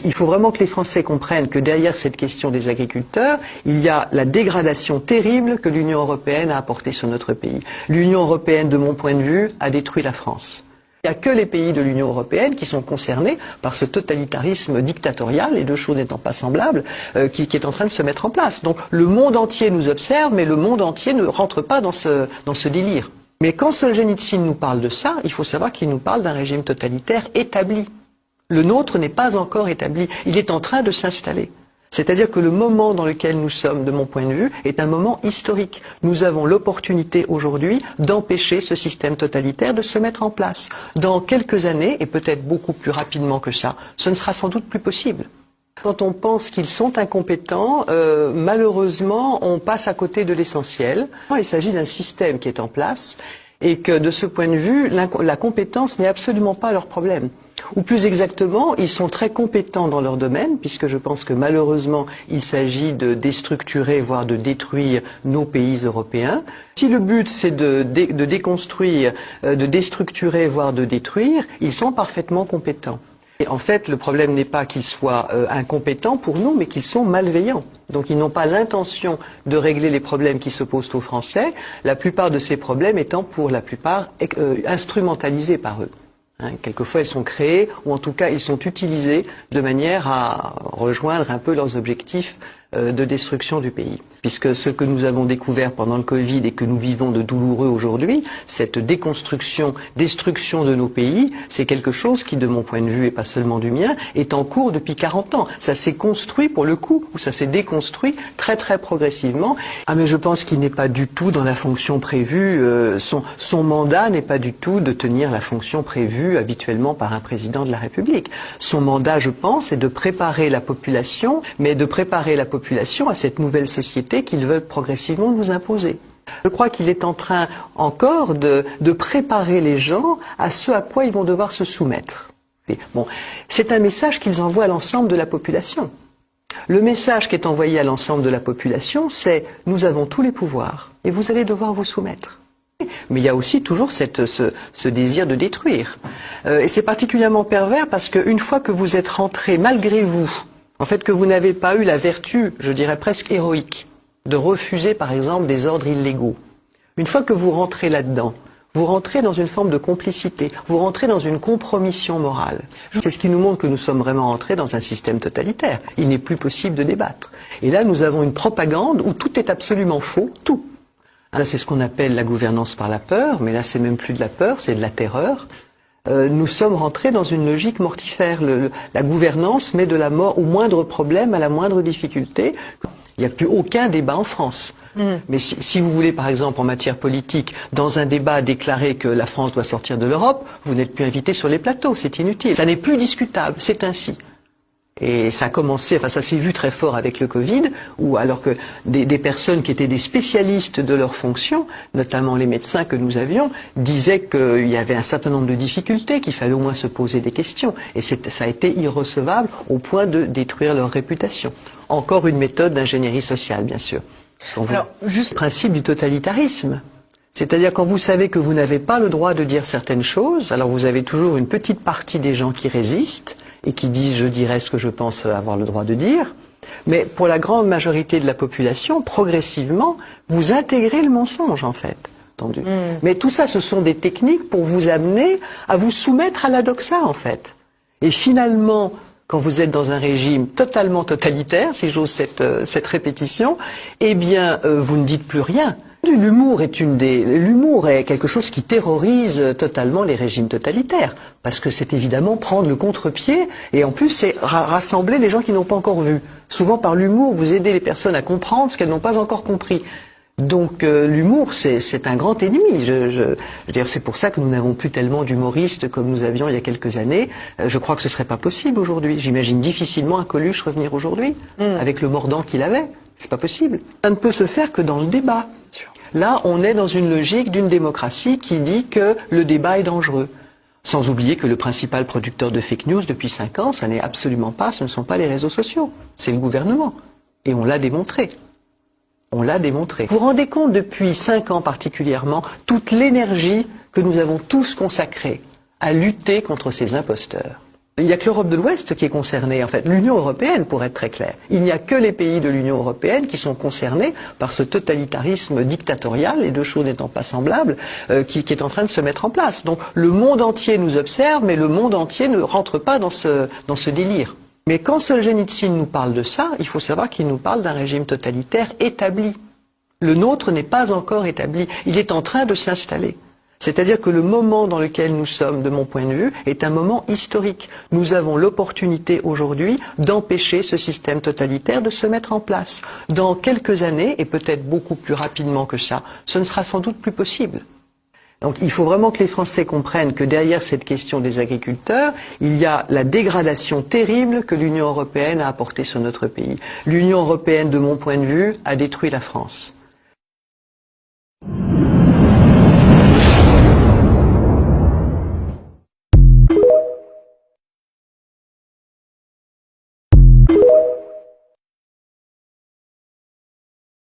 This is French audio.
Il faut vraiment que les Français comprennent que derrière cette question des agriculteurs, il y a la dégradation terrible que l'Union européenne a apportée sur notre pays. L'Union européenne, de mon point de vue, a détruit la France. Il n'y a que les pays de l'Union européenne qui sont concernés par ce totalitarisme dictatorial, les deux choses n'étant pas semblables, qui est en train de se mettre en place. Donc le monde entier nous observe, mais le monde entier ne rentre pas dans ce délire. Mais quand Solzhenitsyn nous parle de ça, il faut savoir qu'il nous parle d'un régime totalitaire établi. Le nôtre n'est pas encore établi, il est en train de s'installer. C'est-à-dire que le moment dans lequel nous sommes, de mon point de vue, est un moment historique. Nous avons l'opportunité aujourd'hui d'empêcher ce système totalitaire de se mettre en place. Dans quelques années, et peut-être beaucoup plus rapidement que ça, ce ne sera sans doute plus possible. Quand on pense qu'ils sont incompétents, malheureusement, on passe à côté de l'essentiel. Il s'agit d'un système qui est en place et que, de ce point de vue, la compétence n'est absolument pas leur problème. Ou plus exactement, ils sont très compétents dans leur domaine, puisque je pense que malheureusement, il s'agit de déstructurer, voire de détruire nos pays européens. Si le but c'est de déconstruire, de déstructurer, voire de détruire, ils sont parfaitement compétents. Et en fait, le problème n'est pas qu'ils soient incompétents pour nous, mais qu'ils sont malveillants. Donc ils n'ont pas l'intention de régler les problèmes qui se posent aux Français, la plupart de ces problèmes étant pour la plupart instrumentalisés par eux. Quelquefois, ils sont créés, ou en tout cas, ils sont utilisés de manière à rejoindre un peu leurs objectifs de destruction du pays. Puisque ce que nous avons découvert pendant le Covid et que nous vivons de douloureux aujourd'hui, cette déconstruction, destruction de nos pays, c'est quelque chose qui, de mon point de vue, et pas seulement du mien, est en cours depuis 40 ans. Ça s'est construit pour le coup, ou ça s'est déconstruit très très progressivement. Ah mais je pense qu'il n'est pas du tout dans la fonction prévue, son mandat n'est pas du tout de tenir la fonction prévue habituellement par un président de la République. Son mandat, je pense, est de préparer la population, mais de préparer la population à cette nouvelle société qu'ils veulent progressivement nous imposer. Je crois qu'il est en train encore de préparer les gens à ce à quoi ils vont devoir se soumettre. Bon, c'est un message qu'ils envoient à l'ensemble de la population. Le message qui est envoyé à l'ensemble de la population, c'est « nous avons tous les pouvoirs et vous allez devoir vous soumettre ». Mais il y a aussi toujours ce désir de détruire. Et c'est particulièrement pervers parce qu'une fois que vous êtes rentré malgré vous, en fait, que vous n'avez pas eu la vertu, je dirais presque héroïque, de refuser par exemple des ordres illégaux. Une fois que vous rentrez là-dedans, vous rentrez dans une forme de complicité, vous rentrez dans une compromission morale. C'est ce qui nous montre que nous sommes vraiment entrés dans un système totalitaire. Il n'est plus possible de débattre. Et là, nous avons une propagande où tout est absolument faux, tout. Là, c'est ce qu'on appelle la gouvernance par la peur, mais là, c'est même plus de la peur, c'est de la terreur. Nous sommes rentrés dans une logique mortifère. La gouvernance met de la mort au moindre problème, à la moindre difficulté. Il n'y a plus aucun débat en France. Mais si vous voulez, par exemple, en matière politique, dans un débat déclarer que la France doit sortir de l'Europe, vous n'êtes plus invité sur les plateaux, c'est inutile. Ça n'est plus discutable, c'est ainsi. Et ça a commencé, enfin ça s'est vu très fort avec le Covid, où alors que des personnes qui étaient des spécialistes de leur fonction, notamment les médecins que nous avions, disaient qu'il y avait un certain nombre de difficultés, qu'il fallait au moins se poser des questions. Et ça a été irrecevable au point de détruire leur réputation. Encore une méthode d'ingénierie sociale, bien sûr. Alors, juste le principe du totalitarisme. C'est-à-dire quand vous savez que vous n'avez pas le droit de dire certaines choses, alors vous avez toujours une petite partie des gens qui résistent et qui disent « je dirai ce que je pense avoir le droit de dire », mais pour la grande majorité de la population, progressivement, vous intégrez le mensonge en fait. Entendu. Mais tout ça, ce sont des techniques pour vous amener à vous soumettre à la doxa en fait. Et finalement, quand vous êtes dans un régime totalement totalitaire, si j'ose cette répétition, eh bien vous ne dites plus rien. L'humour est quelque chose qui terrorise totalement les régimes totalitaires, parce que c'est évidemment prendre le contre-pied, et en plus c'est rassembler les gens qui n'ont pas encore vu. Souvent par l'humour, vous aidez les personnes à comprendre ce qu'elles n'ont pas encore compris. Donc l'humour, c'est un grand ennemi. Je veux dire, c'est pour ça que nous n'avons plus tellement d'humoristes comme nous avions il y a quelques années. Je crois que ce serait pas possible aujourd'hui. J'imagine difficilement un Coluche revenir aujourd'hui, avec le mordant qu'il avait. C'est pas possible. Ça ne peut se faire que dans le débat. Là, on est dans une logique d'une démocratie qui dit que le débat est dangereux. Sans oublier que le principal producteur de fake news depuis 5 ans, ça n'est absolument pas, ce ne sont pas les réseaux sociaux, c'est le gouvernement. Et on l'a démontré. On l'a démontré. Vous vous rendez compte depuis 5 ans particulièrement, toute l'énergie que nous avons tous consacrée à lutter contre ces imposteurs. Il n'y a que l'Europe de l'Ouest qui est concernée, en fait. L'Union européenne, pour être très clair. Il n'y a que les pays de l'Union européenne qui sont concernés par ce totalitarisme dictatorial, les deux choses n'étant pas semblables, qui est en train de se mettre en place. Donc le monde entier nous observe, mais le monde entier ne rentre pas dans ce délire. Mais quand Solzhenitsyn nous parle de ça, il faut savoir qu'il nous parle d'un régime totalitaire établi. Le nôtre n'est pas encore établi. Il est en train de s'installer. C'est-à-dire que le moment dans lequel nous sommes, de mon point de vue, est un moment historique. Nous avons l'opportunité aujourd'hui d'empêcher ce système totalitaire de se mettre en place. Dans quelques années, et peut-être beaucoup plus rapidement que ça, ce ne sera sans doute plus possible. Donc il faut vraiment que les Français comprennent que derrière cette question des agriculteurs, il y a la dégradation terrible que l'Union européenne a apportée sur notre pays. L'Union européenne, de mon point de vue, a détruit la France.